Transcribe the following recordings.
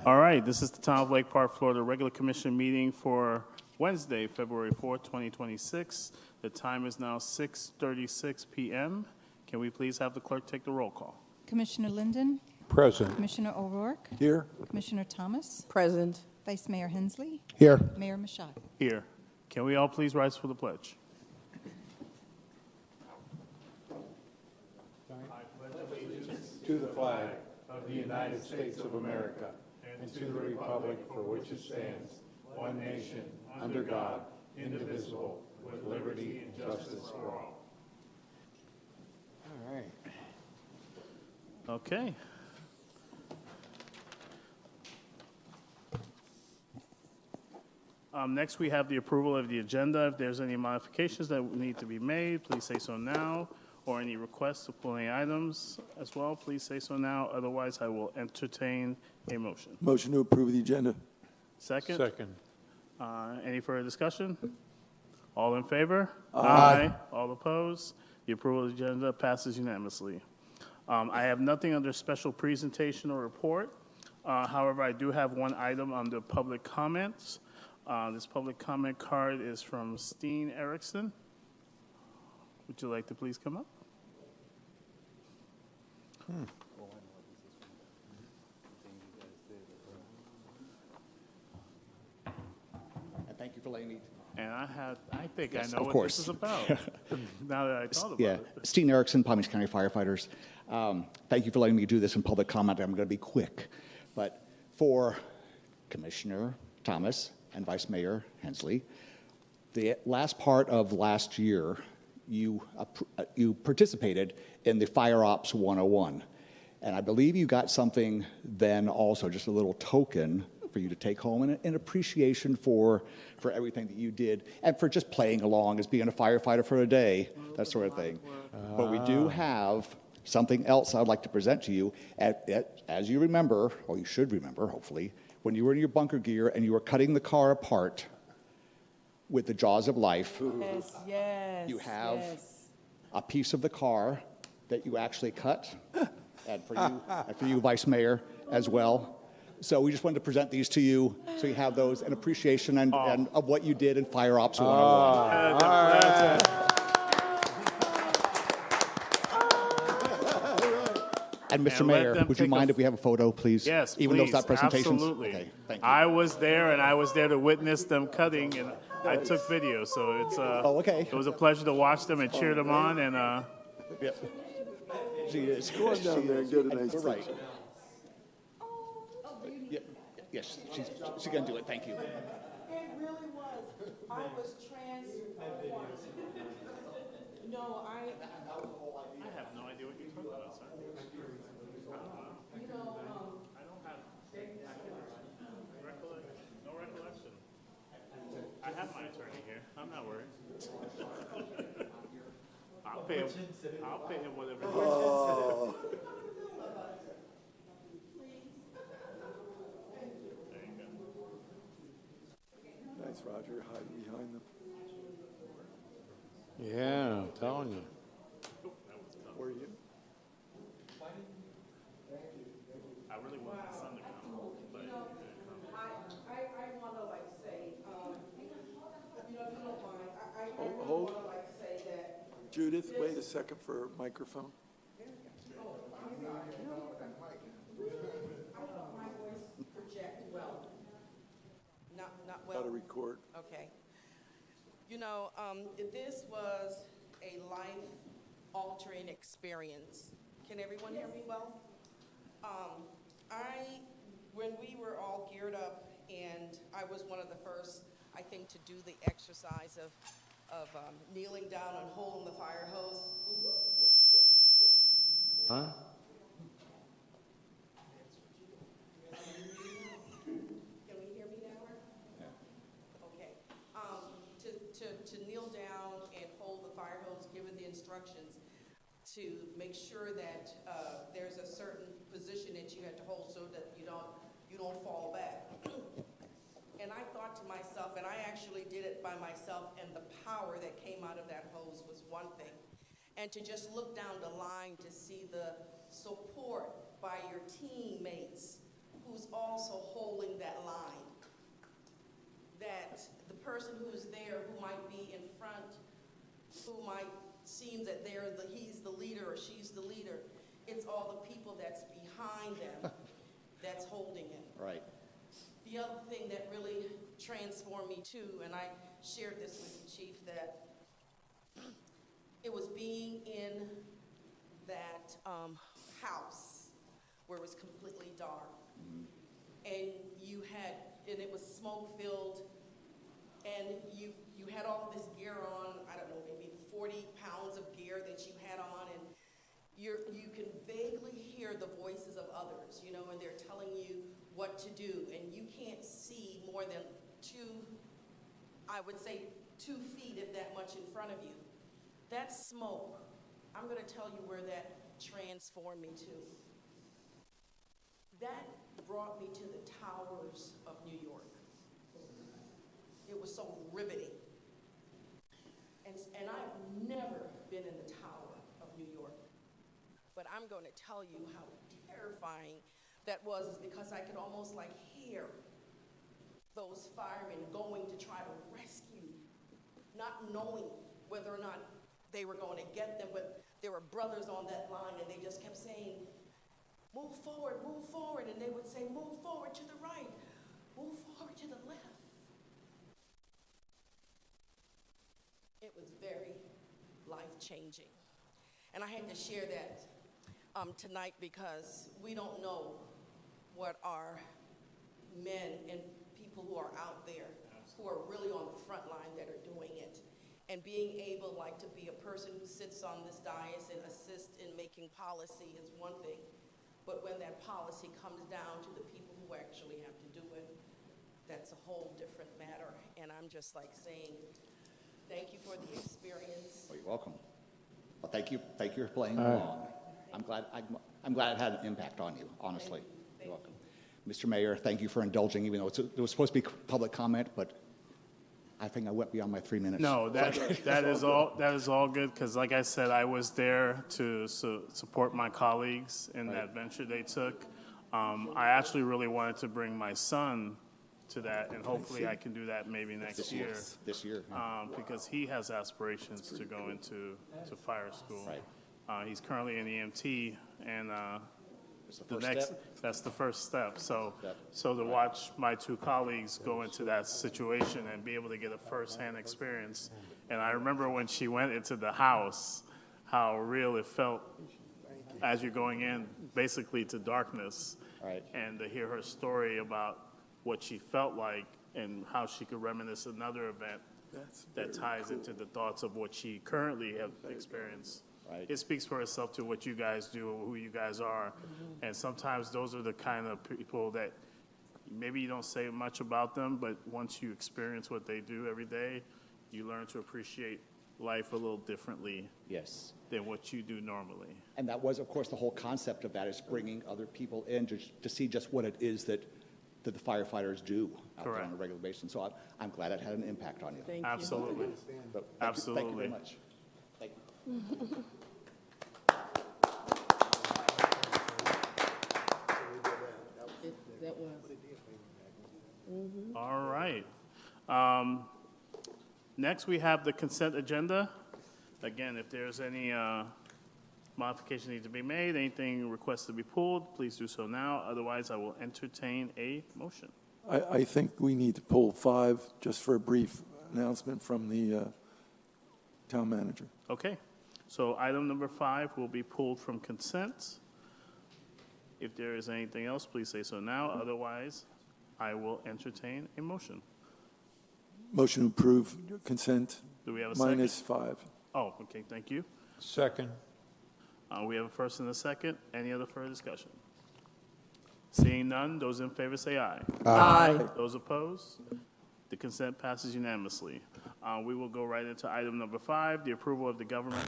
All right, this is the Town of Lake Park, Florida regular commission meeting for Wednesday, February 4th, 2026. The time is now 6:36 p.m. Can we please have the clerk take the roll call? Commissioner Linden? Present. Commissioner O'Rourke? Here. Commissioner Thomas? Present. Vice Mayor Hensley? Here. Mayor Mashad? Here. Can we all please rise for the pledge? To the flag of the United States of America and to the republic for which it stands, one nation, under God, indivisible, with liberty and justice for all. All right. Okay. Next, we have the approval of the agenda. If there's any modifications that need to be made, please say so now. Or any requests to pull any items as well, please say so now. Otherwise, I will entertain a motion. Motion to approve the agenda. Second? Second. Any further discussion? All in favor? Aye. All opposed? The approval of the agenda passes unanimously. I have nothing under special presentation or report. However, I do have one item under public comments. This public comment card is from Steen Erickson. Would you like to please come up? Thank you for letting me. And I think Yes, I know of what course. this is about, now that I thought about Yeah, it. Steen Erickson, Palm Beach County Firefighters. Thank you for letting me do this in public comment. I'm going to be quick. But for Commissioner Thomas and Vice Mayor Hensley, the last part of last year, you participated in the Fire Ops 101. And I believe you got something then also, just a little token for you to take home and an appreciation for everything that you did and for just playing along as being a firefighter for a day, that sort of thing. But we do have something else I'd like to present to you. As you remember, or you should remember, hopefully, when you were in your bunker gear and you were cutting the car apart with the jaws of life, Yes. you have a piece of the car that you actually cut, and for you, Vice Mayor, as well. So we just wanted to present these to you, so you have those, an appreciation and of what you did in Fire Ops 101. And Mr. And let Mayor, them would you take mind if we have a photo, please? Yes, Even though it's please, not presentations? absolutely. Okay, thank you. I was there, and I was there to witness them cutting, and I took video, so it's okay. It was a pleasure to watch them and cheer them on, and Yep. She is. Go on down there and get a nice We're right. picture. Yes, she's going to do it. Thank you. It really was. I was transformed. No, I have no idea what you're talking about, sir. I don't have no recollection. I have my attorney here. I'm not worried. I'll pay him whatever. Nice, Roger, hiding behind them. Yeah, I'm telling you. Were you? I really want my son to come, but I want to say, if you don't mind, I Hold. want to say that. Judith, wait a second for microphone. I want my voice project well. Not well. How to record. Okay. This was a life-altering experience. Can everyone hear me well? When we were all geared up, and I was one of the first, I think, to do the exercise of kneeling down and holding the fire hose. Huh? Can we hear me now? Okay. To kneel down and hold the fire hose, given the instructions to make sure that there's a certain position that you have to hold so that you don't fall back. And I thought to myself, and I actually did it by myself, and the power that came out of that hose was one thing. And to just look down the line to see the support by your teammates who's also holding who might seem that he's the leader or she's the leader. It's all the people that's behind them that's holding it. Right. The other thing that really transformed me too, and I shared this with the chief, that it was being in that house where it was completely dark, and and it was smoke filled, and you had all of this gear on. I don't know, maybe 40 pounds of gear that you had on, and you can vaguely hear the voices of others, you know, and they're telling you what to do, and you can't see more than 2 feet, if that much, in front of you. That smoke, I'm going to tell you where that transformed me to. That brought me to the towers of New York. It was so riveting. And I've never been in the Tower of New York. But I'm going to tell you how terrifying that was, because I could almost like hear those firemen going to try to rescue, not knowing whether or not they were going to get them, but there were brothers on that line, and they just kept saying, move forward, and they would say, move forward to the right, move forward to the left. It was very life-changing. And I had to share that tonight, because we don't know what our men and people who are out there, who are really on the front line, that are doing it. And being able, like, to be a person who sits on this dais and assist in making policy is one thing. But when that policy comes down to the people who actually have to do it, that's a whole different matter. And I'm just like saying, thank you for the experience. Well, you're welcome. Well, thank you for playing along. I'm glad it had an impact on you, honestly. You're welcome. Mr. Mayor, thank you for indulging, even though it was supposed to be public comment, but I think I went beyond my 3 minutes. No, that is all good, because like I said, I was there to support my colleagues in that venture they took. I actually really wanted to bring my son to that, and hopefully I can do that maybe next year. This year. Because he has aspirations to go into fire school. Right. He's currently in EMT, and It's the first step. that's the first step. So, Yep. so to watch my 2 colleagues go into that situation and be able to get a firsthand experience. And I remember when she went into the house, how real it felt as you're going in, basically to darkness. Right. And to hear her story about what she felt like and how she could reminisce another event that ties into the thoughts of what she currently have experienced. Right. It speaks for itself to what you guys do, who you guys are. And sometimes those are the kind of people that maybe you don't say much about them, but once you experience what they do every day, you learn to appreciate life a little differently Yes. than what you do normally. And that was, of course, the whole concept of that, is bringing other people in to see just what it is that the firefighters do out there on Correct. a regular basis. So I'm glad it had an impact on you. Thank you. Absolutely. But thank Absolutely. you very much. Thank you. That was. All right. Next, we have the consent agenda. Again, if there's any modification need to be made, anything requested to be pulled, please do so now. Otherwise, I will entertain a motion. I think we need to pull 5 just for a brief announcement from the town manager. Okay. So item number 5 will be pulled from consent. If there is anything else, please say so now. Otherwise, I will entertain a motion. Motion to approve consent Do we have a second? minus 5. Oh, okay, thank you. Second. We have a first and a second. Any other further discussion? Seeing none, those in favor say aye. Aye. Those opposed? The consent passes unanimously. We will go right into item number 5, the approval of the government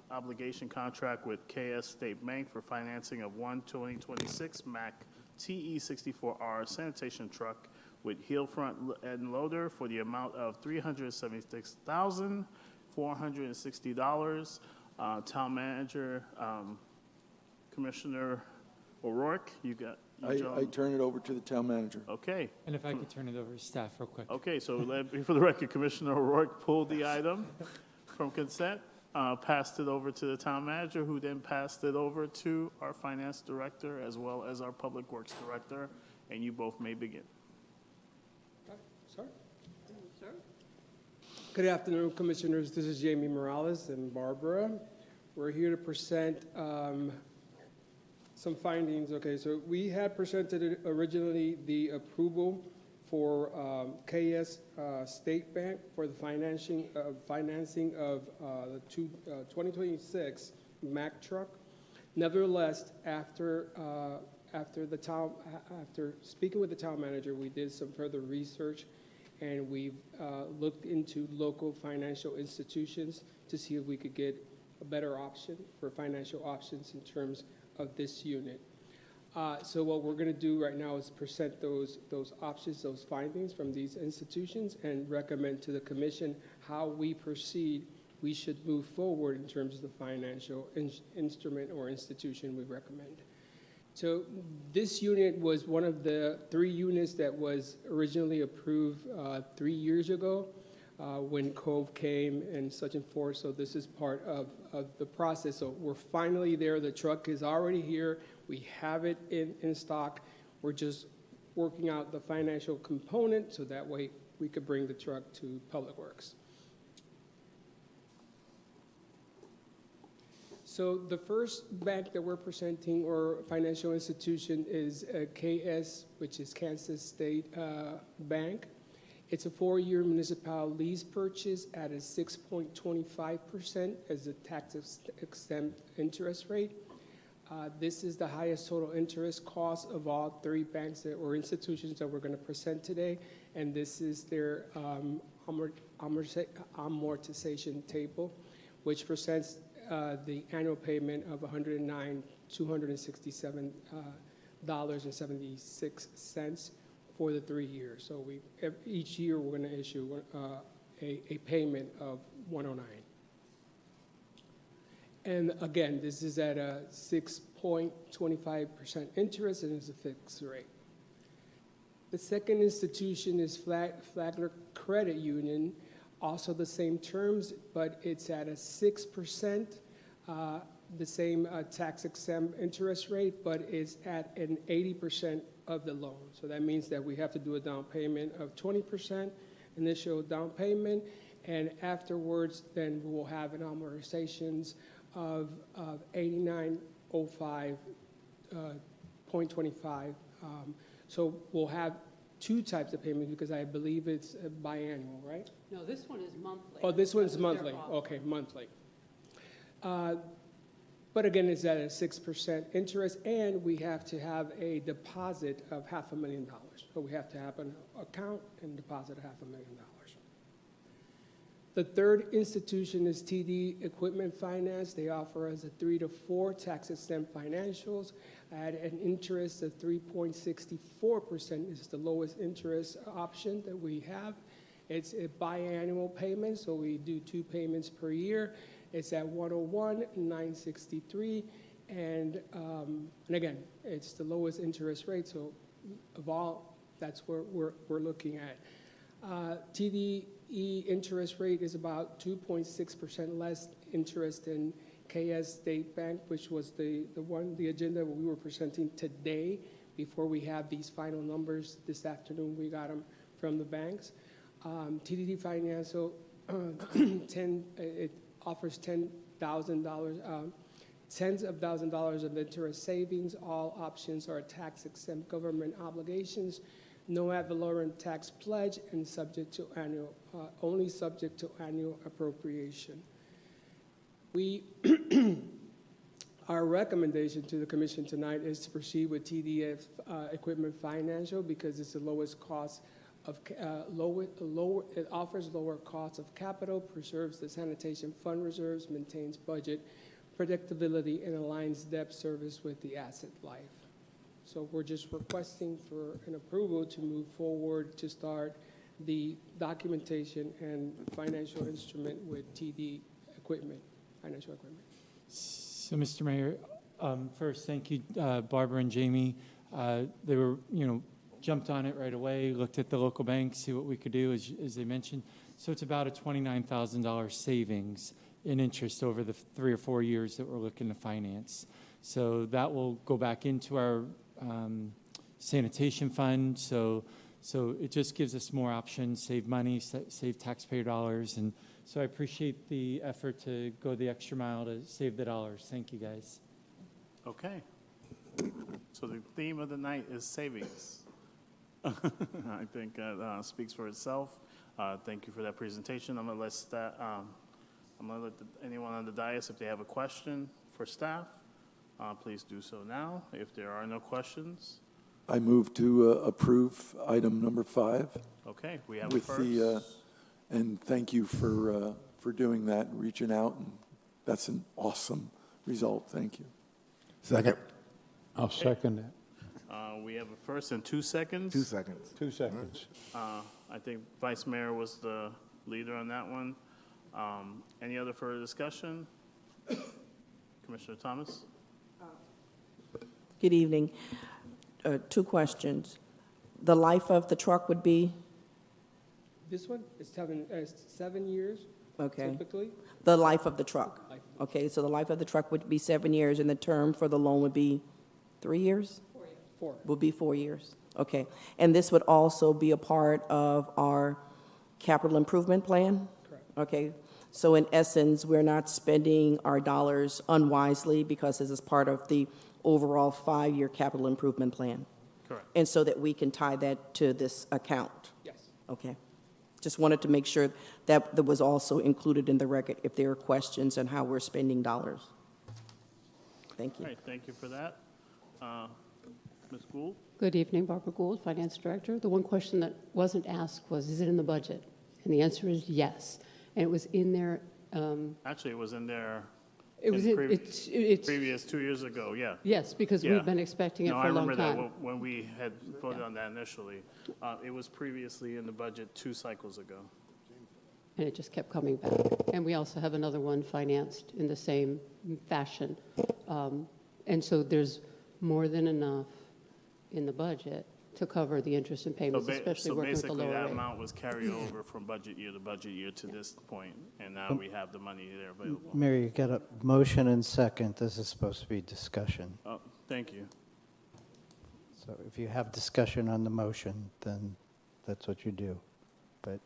obligation contract with KS State Bank for financing of one 2026 Mack TE64R sanitation truck with heel front end loader for the amount of $376,460. Town Manager, Commissioner O'Rourke, you got, I turn it over to the town manager. okay. And if I could turn it over to staff real quick. Okay, so for the record, Commissioner O'Rourke pulled the item from consent. passed it over to the town manager, who then passed it over to our finance director as well as our public works director, and you both may begin. Sir? Good afternoon, Commissioners. This is Jamie Morales and Barbara. We're here to present some findings. Okay, so we had presented originally the approval for KS State Bank for the financing of the 2026 Mack truck. Nevertheless, after speaking with the town manager, we did some further research, and we've looked into local financial institutions to see if we could get a better option for financial options in terms of this unit. So what we're going to do right now is present those options, those findings from these institutions, and recommend to the commission how we proceed. We should move forward in terms of the financial instrument or institution we recommend. So this unit was one of the 3 units that was originally approved 3 years ago when Cove came and such and forth. So this is part of the process. So we're finally there. The truck is already here. We have it in stock. We're just working out the financial component so that way we could bring the truck to Public Works. So the first bank that we're presenting, or financial institution, is KS, which is Kansas State Bank. It's a 4-year municipal lease purchase at a 6.25% as a tax-exempt interest rate. This is the highest total interest cost of all 3 banks or institutions that we're going to present today, and this is their amortization table, which presents the annual payment of $109,267.76 for the 3 years. So each year we're going to issue a payment of $109. And again, this is at a 6.25% interest, and it's a fixed rate. The second institution is Flagler Credit Union, also the same terms, but it's at a 6%, the same tax-exempt interest rate, but it's at an 80% of the loan. So that means that we have to do a down payment of 20%, initial down payment, and afterwards, then we will have an amortizations of 8905.25. So we'll have 2 types of payments because I believe it's biannual, right? No, this one is monthly. Oh, this one's That was their monthly. offer. Okay, monthly. But again, it's at a 6% interest, and we have to have a deposit of $500,000. So we have to have an account and deposit $500,000. The third institution is TD Equipment Finance. They offer us a 3 to 4 tax-exempt financials at an interest of 3.64%. Is the lowest interest option that we have. It's a biannual payment, so we do 2 payments per year. It's at $101,963, and again, it's the lowest interest rate. So of all, that's where we're looking at. TDE interest rate is about 2.6% less interest than KS State Bank, which was the agenda we were presenting today. Before we have these final numbers this afternoon, we got them from the banks. TDD Financial, it offers $10,000, tens of $1,000s of interest savings. All options are tax-exempt government obligations. No ad valorem tax pledge, and only subject to annual appropriation. Our recommendation to the commission tonight is to proceed with TDF Equipment Financial because it's the lowest cost of it offers lower costs of capital, preserves the sanitation fund reserves, maintains budget predictability, and aligns debt service with the asset life. So we're just requesting for an approval to move forward to start the documentation and financial instrument with TD Equipment, Financial Equipment. So, Mr. Mayor, first, thank you, Barbara and Jamie. They were, jumped on it right away, looked at the local banks, see what we could do, as they mentioned. So it's about a $29,000 savings in interest over the 3 or 4 years that we're looking to finance. So that will go back into our sanitation fund. So it just gives us more options, save money, save taxpayer dollars. And so I appreciate the effort to go the extra mile to save the dollars. Thank you, guys. Okay. So the theme of the night is savings. I think that speaks for itself. Thank you for that presentation. I'm going to let anyone on the dais, if they have a question for staff, please do so now. If there are no questions, I move to approve item number 5. okay, we have a With first. and thank you for doing that, and reaching out, and that's an awesome result. Thank you. Second. I'll second that. We have a first and 2 seconds. 2 seconds. 2 seconds. I think Vice Mayor was the leader on that one. Any other further discussion? Commissioner Thomas? Good evening. 2 questions. The life of the truck would be, This one is 7 years okay, typically. the life of the truck. Life. Okay, so the life of the truck would be 7 years, and the term for the loan would be 3 years? 4. Would be 4 years. Okay. And this would also be a part of our capital improvement plan? Correct. Okay. So in essence, we're not spending our dollars unwisely because this is part of the overall 5-year capital improvement plan. Correct. And so that we can tie that to this account. Yes. Okay. Just wanted to make sure that that was also included in the record if there are questions on how we're spending dollars. Thank you. All right, thank you for that. Ms. Gould? Good evening, Barbara Gould, Finance Director. The one question that wasn't asked was, is it in the budget? And the answer is yes. And it was in there. Actually, it was in there It was in, it's previous 2 years ago, yeah. yes, because Yeah. we've been expecting it No, for I a long remember that time. when we had voted on that initially. It was previously in the budget 2 cycles ago. And it just kept coming back. And we also have another one financed in the same fashion. And so there's more than enough in the budget to cover the interest and payments, especially So working with the basically, lower that rate. amount was carried over from budget year to budget year to this point, and now we have the money there available. Mayor, you got a motion and second. This is supposed to be discussion. Oh, thank you. So if you have discussion on the motion, then that's what you do. But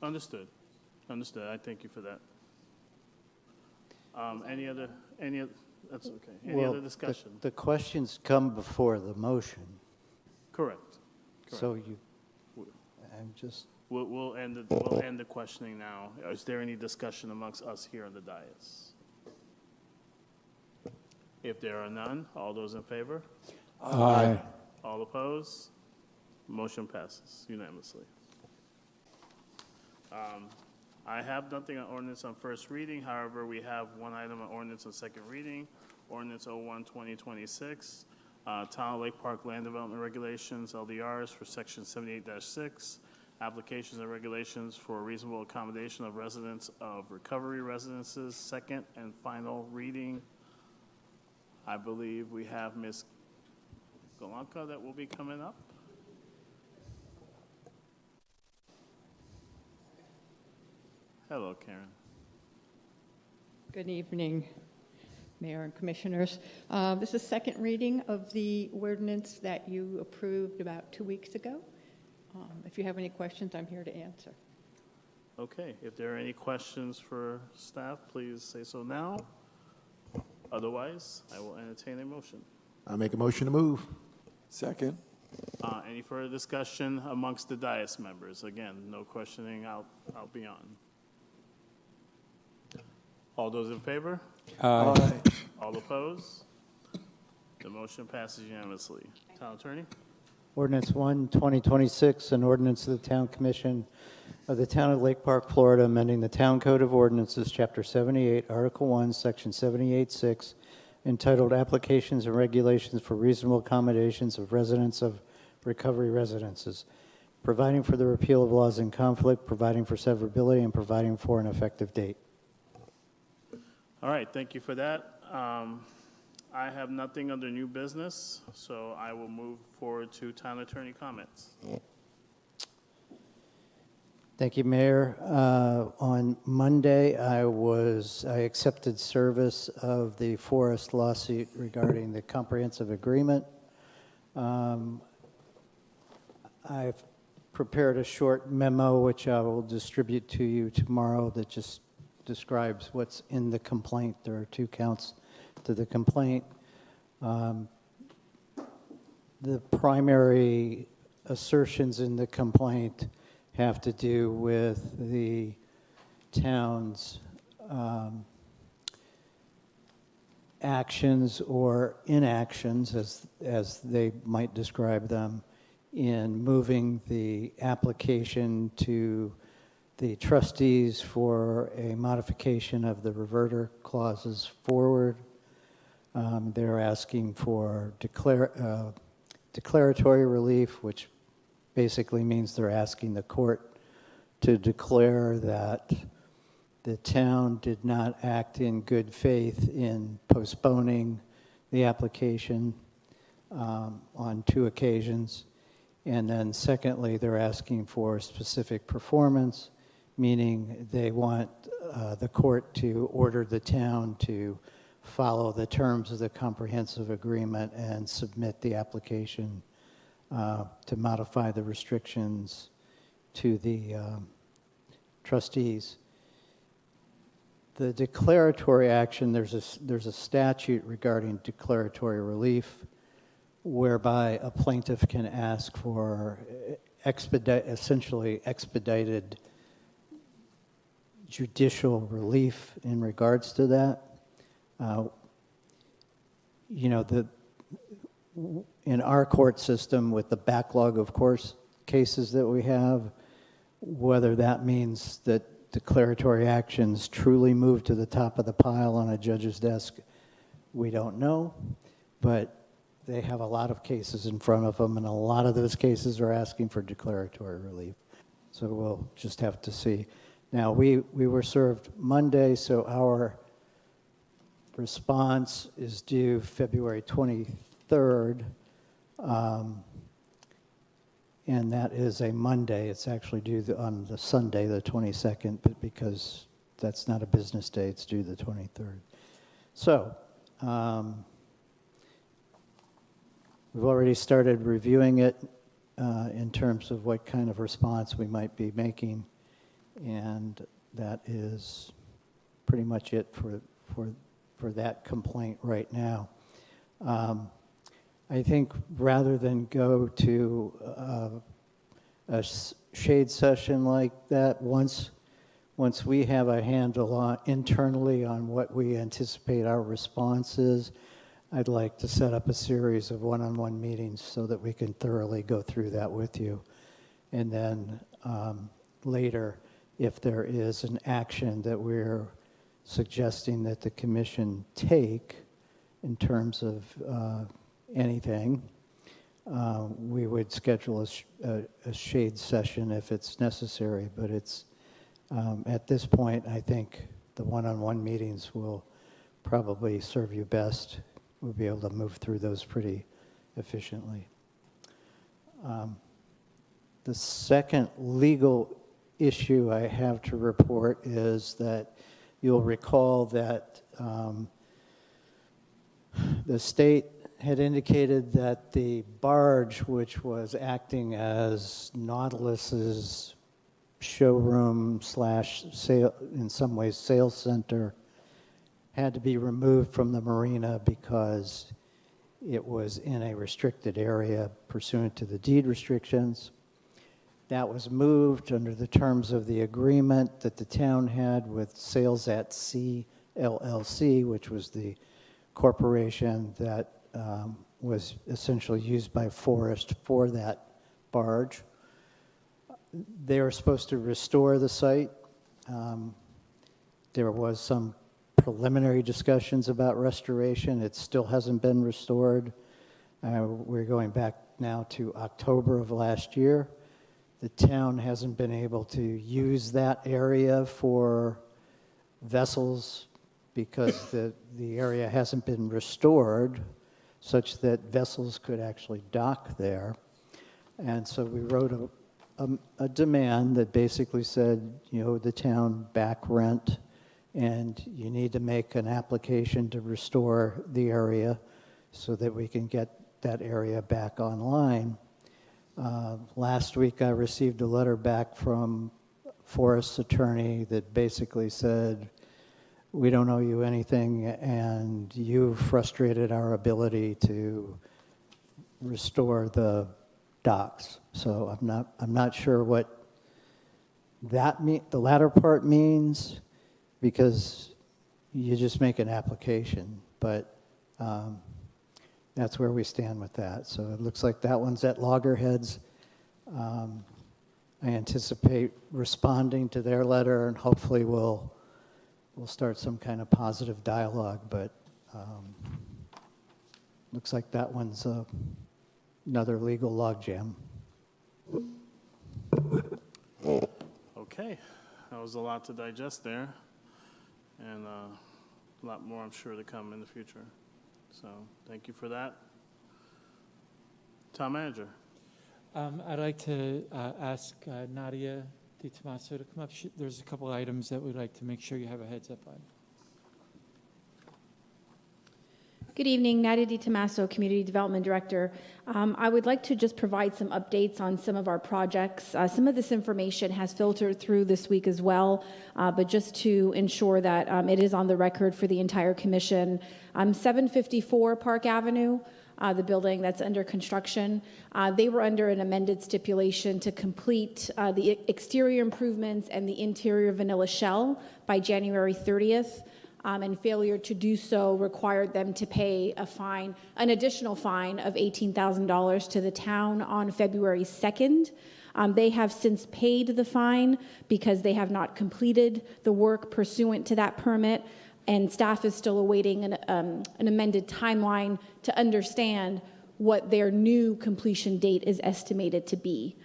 Understood. I thank you for that. That's okay. Any well, other discussion? the questions come before the motion. Correct. So I'm just, We'll end the questioning now. Is there any discussion amongst us here on the dais? If there are none, all those in favor? Aye. All opposed? Motion passes unanimously. I have nothing on ordinance on first reading. However, we have one item on ordinance on second reading, ordinance 01-2026, Town of Lake Park Land Development Regulations, LDRs for section 78-6, applications and regulations for reasonable accommodation of residents of recovery residences, second and final reading. I believe we have Ms. Galanka that will be coming up. Hello, Karen. Good evening, Mayor and Commissioners. This is second reading of the ordinance that you approved about 2 weeks ago. If you have any questions, I'm here to answer. Okay, if there are any questions for staff, please say so now. Otherwise, I will entertain a motion. I make a motion to move. Second. Any further discussion amongst the dais members? Again, no questioning out beyond. All those in favor? Aye. All opposed? The motion passes unanimously. Town Attorney? ordinance 1-2026, an ordinance of the Town Commission of the Town of Lake Park, Florida, amending the Town Code of Ordinances, Chapter 78, Article 1, Section 78-6, entitled Applications and Regulations for Reasonable Accommodations of Residents of Recovery Residences, providing for the repeal of laws in conflict, providing for severability, and providing for an effective date. All right, thank you for that. I have nothing under new business, so I will move forward to Town Attorney comments. Thank you, Mayor. On Monday, I accepted service of the Forest lawsuit regarding the comprehensive agreement. I've prepared a short memo, which I will distribute to you tomorrow, that just describes what's in the complaint. There are 2 counts to the complaint. The primary assertions in the complaint have to do with the town's actions or inactions, as they might describe them, in moving the application to the trustees for a modification of the reverter clauses forward. They're asking for declaratory relief, which basically means they're asking the court to declare that the town did not act in good faith in postponing the application on 2 occasions. And then secondly, they're asking for specific performance, meaning they want the court to order the town to follow the terms of the comprehensive agreement and submit the application to modify the restrictions to the trustees. The declaratory action, there's a statute regarding declaratory relief whereby a plaintiff can ask for essentially expedited judicial relief in regards to that. In our court system, with the backlog of course cases that we have, whether that means that declaratory actions truly move to the top of the pile on a judge's desk, we don't know, but they have a lot of cases in front of them, and a lot of those cases are asking for declaratory relief. So we'll just have to see. Now, we were served Monday, so our response is due February 23rd, and that is a Monday. It's actually due on the Sunday, the 22nd, but because that's not a business day, it's due the 23rd. So, we've already started reviewing it in terms of what kind of response we might be making, and that is pretty much it for that complaint right now. I think rather than go to a shade session like that, once we have a handle internally on what we anticipate our response is, I'd like to set up a series of one-on-one meetings so that we can thoroughly go through that with you. And then later, if there is an action that we're suggesting that the commission take in terms of anything, we would schedule a shade session if it's necessary. But it's at this point, I think the one-on-one meetings will probably serve you best. We'll be able to move through those pretty efficiently. The second legal issue I have to report is that you'll recall that the state had indicated that the barge, which was acting as Nautilus's showroom / sale, in some ways sales center, had to be removed from the marina because it was in a restricted area pursuant to the deed restrictions. That was moved under the terms of the agreement that the town had with Sales at Sea LLC, which was the corporation that was essentially used by Forest for that barge. They were supposed to restore the site. There was some preliminary discussions about restoration. It still hasn't been restored. We're going back now to October of last year. The town hasn't been able to use that area for vessels because the area hasn't been restored such that vessels could actually dock there. And so we wrote a demand that basically said, the town back rent, and you need to make an application to restore the area so that we can get that area back online. Last week, I received a letter back from Forest's attorney that basically said, we don't owe you anything, and you frustrated our ability to restore the docks. So I'm not sure what the latter part means, because you just make an application, but that's where we stand with that. So it looks like that one's at loggerheads. I anticipate responding to their letter, and hopefully we'll start some kind of positive dialogue, but looks like that one's another legal logjam. Okay, that was a lot to digest there, and a lot more I'm sure to come in the future. So thank you for that. Town Manager. I'd like to ask Nadia DiTomaso to come up. There's a couple items that we'd like to make sure you have a heads up on. Good evening, Nadia DiTomaso, Community Development Director. I would like to just provide some updates on some of our projects. Some of this information has filtered through this week as well, but just to ensure that it is on the record for the entire commission. 754 Park Avenue, the building that's under construction, they were under an amended stipulation to complete the exterior improvements and the interior vanilla shell by January 30th. And failure to do so required them to pay an additional fine of $18,000 to the town on February 2nd. They have since paid the fine because they have not completed the work pursuant to that permit, and staff is still awaiting an amended timeline to understand what their new completion date is estimated to be.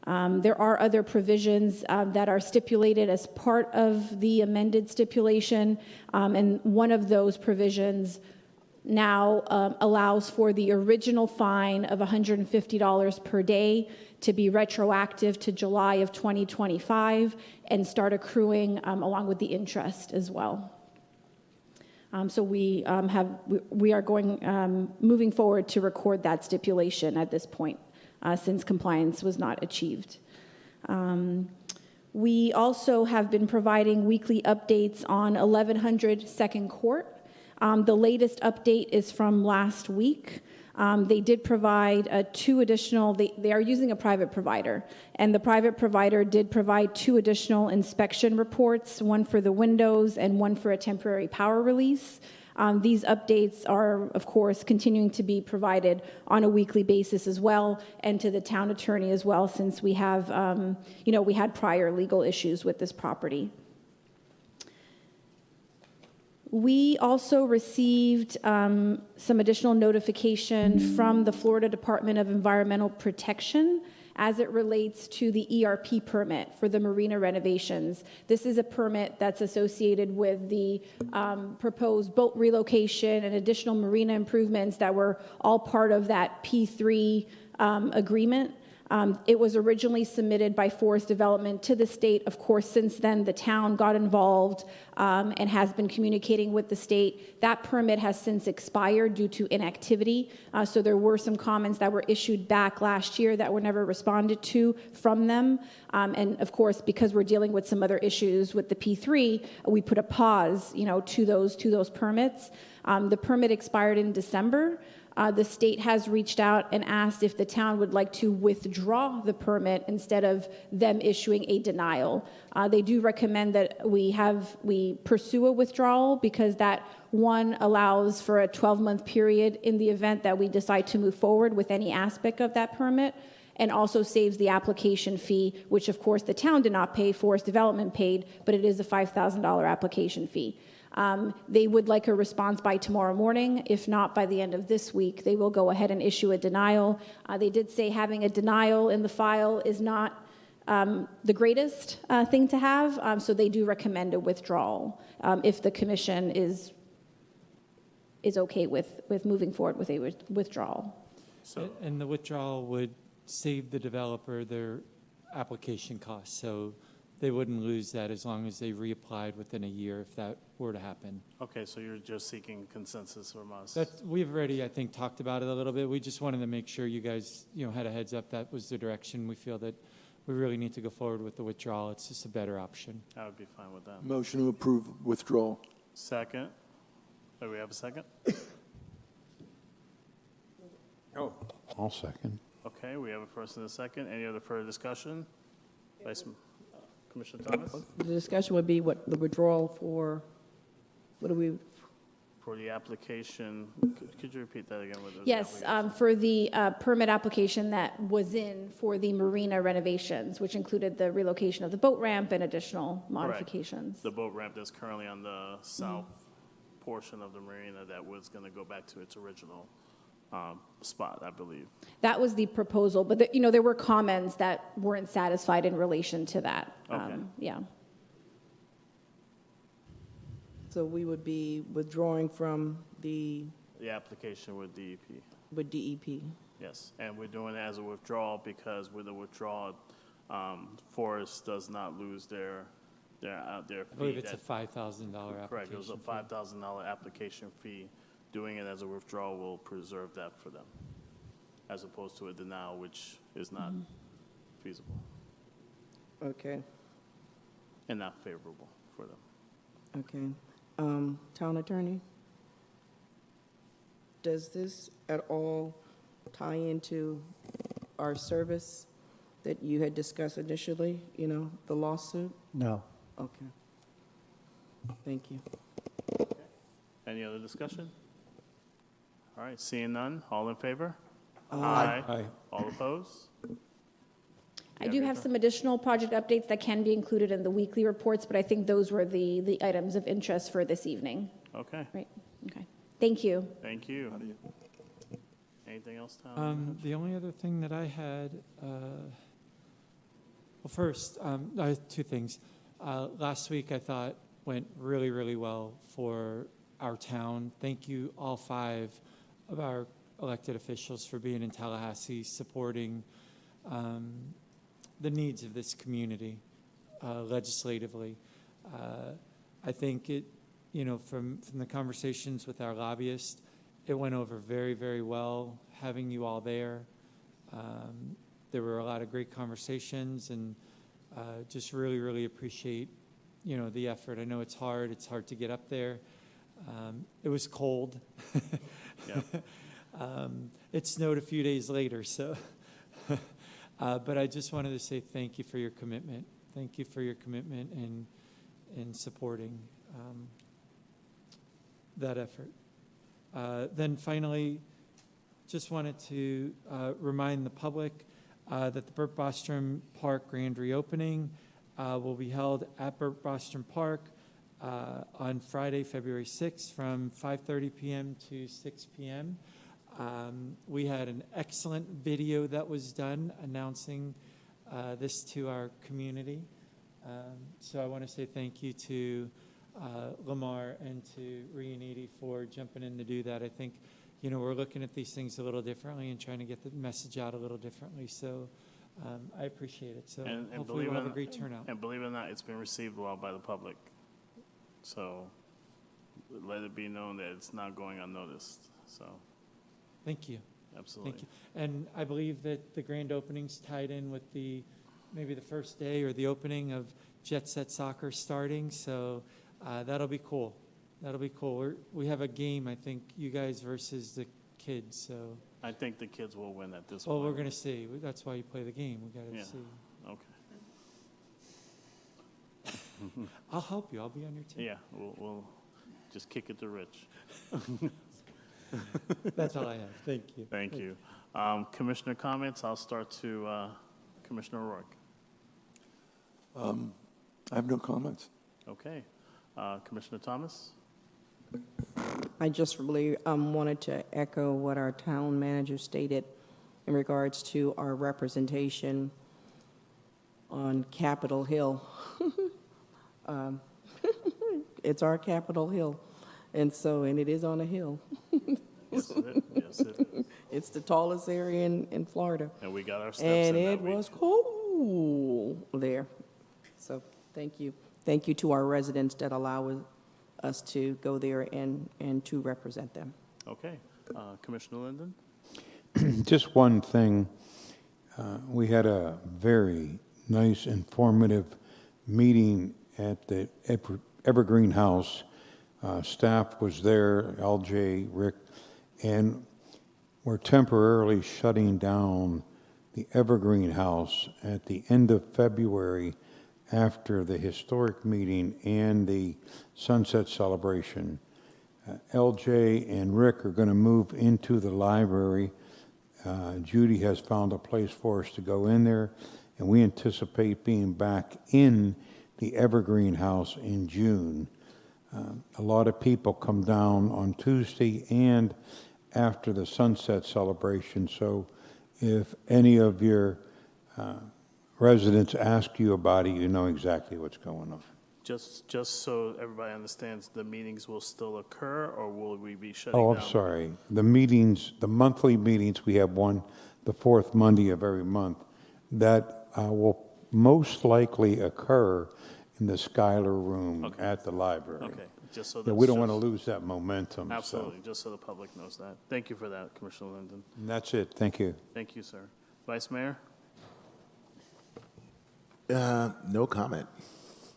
There are other provisions that are stipulated as part of the amended stipulation, and one of those provisions now allows for the original fine of $150 per day to be retroactive to July of 2025 and start accruing along with the interest as well. So we are moving forward to record that stipulation at this point. Since compliance was not achieved. We also have been providing weekly updates on 1100 Second Court. The latest update is from last week. They did provide two additional, they are using a private provider, and the private provider did provide two additional inspection reports, one for the windows and one for a temporary power release. These updates are, of course, continuing to be provided on a weekly basis as well, and to the town attorney as well, since we have, we had prior legal issues with this property. We also received some additional notification from the Florida Department of Environmental Protection as it relates to the ERP permit for the marina renovations. This is a permit that's associated with the proposed boat relocation and additional marina improvements that were all part of that P3 agreement. It was originally submitted by Forest Development to the state. Of course, since then, the town got involved and has been communicating with the state. That permit has since expired due to inactivity. So there were some comments that were issued back last year that were never responded to from them. And of course, because we're dealing with some other issues with the P3, we put a pause, to those permits. The permit expired in December. The state has reached out and asked if the town would like to withdraw the permit instead of them issuing a denial. They do recommend that we pursue a withdrawal because that one allows for a 12-month period in the event that we decide to move forward with any aspect of that permit, and also saves the application fee, which of course the town did not pay, Forest Development paid, but it is a $5,000 application fee. They would like a response by tomorrow morning. If not, by the end of this week, they will go ahead and issue a denial. They did say having a denial in the file is not the greatest thing to have, so they do recommend a withdrawal if the commission is okay with moving forward with a withdrawal. And the withdrawal would save the developer their application costs. So they wouldn't lose that as long as they reapplied within a year if that were to happen. Okay, so you're just seeking consensus from us? We've already, I think, talked about it a little bit. We just wanted to make sure you guys, had a heads up. That was the direction. We feel that we really need to go forward with the withdrawal. It's just a better option. I would be fine with that. Motion to approve withdrawal. Second. Do we have a second? I'll second. Okay, we have a first and a second. Any other further discussion? Commissioner Thomas? The discussion would be what the withdrawal for, what do we, For the application, could you repeat that again? With the Yes, application? for the permit application that was in for the marina renovations, which included the relocation of the boat ramp and additional modifications. The boat ramp that's currently on the south portion of the marina that was going to go back to its original spot, I believe. That was the proposal, but there were comments that weren't satisfied in relation to that. Okay. Yeah. so we would be withdrawing from the application with DEP. DEP. Yes, and we're doing it as a withdrawal because with the withdrawal, Forest does not lose their fee. I believe it's a that- $5,000 application. Correct, it was a fee. $5,000 application fee. Doing it as a withdrawal will preserve that for them, as opposed to a denial, which is not feasible Okay, and not favorable for them. okay. Town attorney? Does this at all tie into our service that you had discussed initially, the lawsuit? No. Okay. Thank you. Any other discussion? All right, seeing none, all in favor? Aye. All opposed? I do have some additional project updates that can be included in the weekly reports, but I think those were the items of interest for this evening. Okay, Right, okay. Thank you. thank you. Anything else, Tom? The only other thing that I had, first, I have two things. Last week I thought went really, really well for our town. Thank you, all 5 of our elected officials, for being in Tallahassee, supporting the needs of this community legislatively. I think it, from the conversations with our lobbyists, it went over very, very well having you all there. There were a lot of great conversations, and just really, really appreciate, the effort. I know it's hard to get up there. It was cold. Yeah. It snowed a few days later, so. But I just wanted to say thank you for your commitment. Thank you for your commitment in supporting that effort. Then finally, just wanted to remind the public that the Burt Bostrom Park grand reopening will be held at Burt Bostrom Park on Friday, February 6th from 5:30 p.m. to 6 p.m. We had an excellent video that was done announcing this to our community. So I want to say thank you to Lamar and to Riuniti for jumping in to do that. I think, we're looking at these things a little differently and trying to get the message out a little differently. So I appreciate it. So hopefully we'll have a great turnout. And believe it or not, it's been received well by the public. So let it be known that it's not going unnoticed. So Thank you. absolutely. Thank you. And I believe that the grand opening's tied in with maybe the first day or the opening of Jet Set Soccer starting. So that'll be cool. That'll be cool. We have a game, I think, you guys versus the kids. So. I think the kids will win at this Well, point. we're going to see. That's why you play the game. We got to Yeah. see. Okay. I'll help you. I'll be on your team. Yeah, we'll just kick it to Rich. That's all I have. Thank you. Thank you. Commissioner comments, I'll start to Commissioner O'Rourke. I have no comments. Okay. Commissioner Thomas? I just really wanted to echo what our town manager stated in regards to our representation on Capitol Hill. It's our Capitol Hill, and it is on a hill. Yes, it is. Yes, it is. It's the tallest area in Florida. And we got our steps And in it that week. was cold. cool there. So thank you. Thank you to our residents that allow us to go there and to represent them. Okay. Commissioner Linden? Just one thing. We had a very nice, informative meeting at the Evergreen House. Staff was there, LJ, Rick, and we're temporarily shutting down the Evergreen House at the end of February after the historic meeting and the sunset celebration. LJ and Rick are going to move into the library. Judy has found a place for us to go in there, and we anticipate being back in the Evergreen House in June. A lot of people come down on Tuesday and after the sunset celebration, so if any of your residents ask you about it, you know exactly what's going on. Just so everybody understands, the meetings will still occur, or will we be shutting down? Oh, I'm sorry. The meetings, the monthly meetings, we have one the fourth Monday of every month. That will most likely occur in the Schuyler Room at the library. Okay, just so Yeah, that's we don't want to just- lose that momentum. so- Absolutely, just so the public knows that. Thank you for that, Commissioner Linden. And that's it. Thank you. Thank you, sir. Vice Mayor? No comment.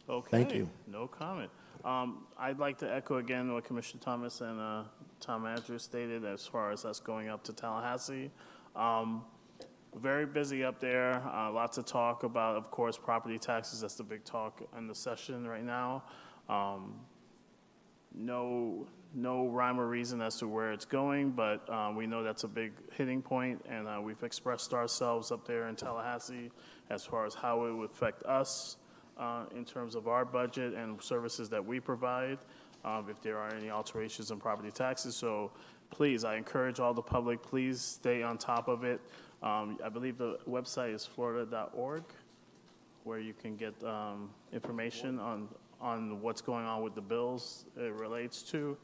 Okay. Thank you. No comment. I'd like to echo again what Commissioner Thomas and Tom Andrews stated as far as us going up to Tallahassee. Very busy up there. Lots of talk about, of course, property taxes. That's the big talk in the session right now. No rhyme or reason as to where it's going, but we know that's a big hitting point, and we've expressed ourselves up there in Tallahassee as far as how it would affect us in terms of our budget and services that we provide, if there are any alterations in property taxes. So please, I encourage all the public, please stay on top of it. I believe the website is florida.org, where you can get information on what's going on with the bills it relates to.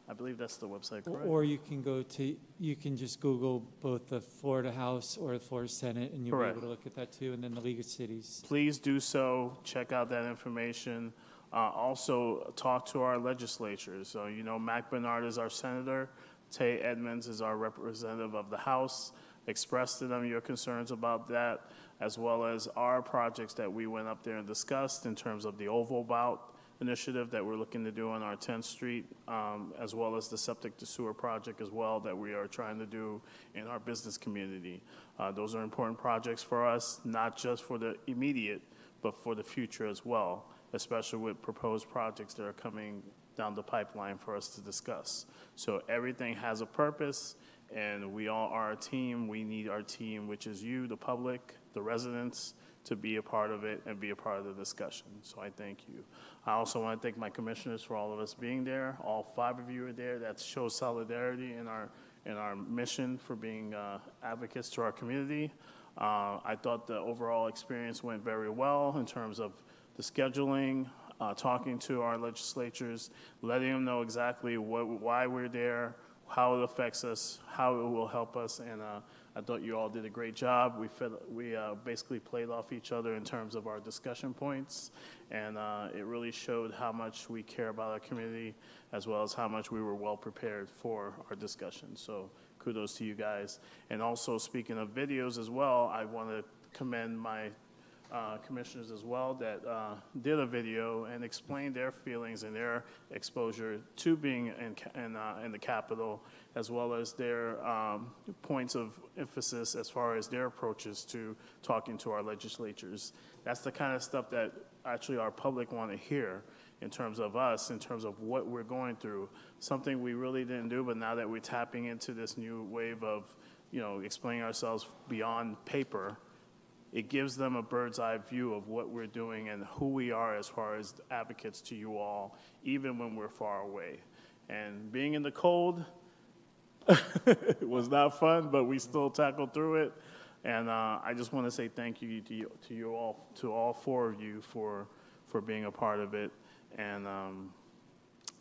I believe that's the website, correct? Or you can just Google both the Florida House or the Florida Senate, and you'll Correct. be able to look at that too, and then the League of Cities. Please do so. Check out that information. Also, talk to our legislatures. So, you know, Mac Bernard is our senator. Tay Edmonds is our representative of the House. Express to them your concerns about that, as well as our projects that we went up there and discussed in terms of the Oval Bout initiative that we're looking to do on our 10th Street, as well as the septic to sewer project as well that we are trying to do in our business community. Those are important projects for us, not just for the immediate, but for the future as well, especially with proposed projects that are coming down the pipeline for us to discuss. So everything has a purpose, and we all are a team. We need our team, which is you, the public, the residents, to be a part of it and be a part of the discussion. So I thank you. I also want to thank my commissioners for all of us being there. All 5 of you are there. That shows solidarity in our mission for being advocates to our community. I thought the overall experience went very well in terms of the scheduling, talking to our legislatures, letting them know exactly why we're there, how it affects us, how it will help us, and I thought you all did a great job. We basically played off each other in terms of our discussion points, and it really showed how much we care about our community, as well as how much we were well prepared for our discussion. So kudos to you guys. And also, speaking of videos as well, I want to commend my commissioners as well that did a video and explained their feelings and their exposure to being in the Capitol, as well as their points of emphasis as far as their approaches to talking to our legislatures. That's the kind of stuff that actually our public want to hear in terms of us, in terms of what we're going through, something we really didn't do, but now that we're tapping into this new wave of, you know, explaining ourselves beyond paper, it gives them a bird's eye view of what we're doing and who we are as far as advocates to you all, even when we're far away. And being in the cold was not fun, but we still tackled through it. And I just want to say thank you to you all, to all 4 of you for being a part of it. And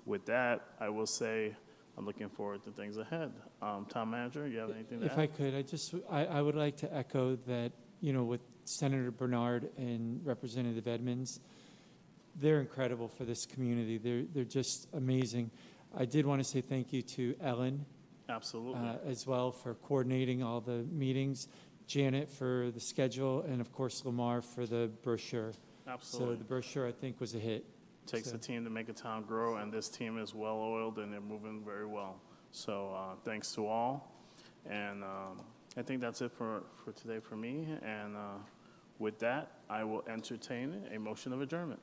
with that, I will say I'm looking forward to things ahead. Town Manager, you have anything to add? If I could, I would like to echo that with Senator Bernard and Representative Edmonds. They're incredible for this community. They're just amazing. I did want to say thank you to Ellen Absolutely. as well for coordinating all the meetings, Janet for the schedule, and of course Lamar for the brochure. Absolutely. So the brochure, I think, was a hit. Takes a team to make a town grow, and this team is well-oiled, and they're moving very well. So thanks to all. And I think that's it for today for me. And with that, I will entertain a motion of adjournment.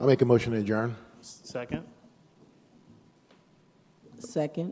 I'll make a motion to adjourn. Second? Second.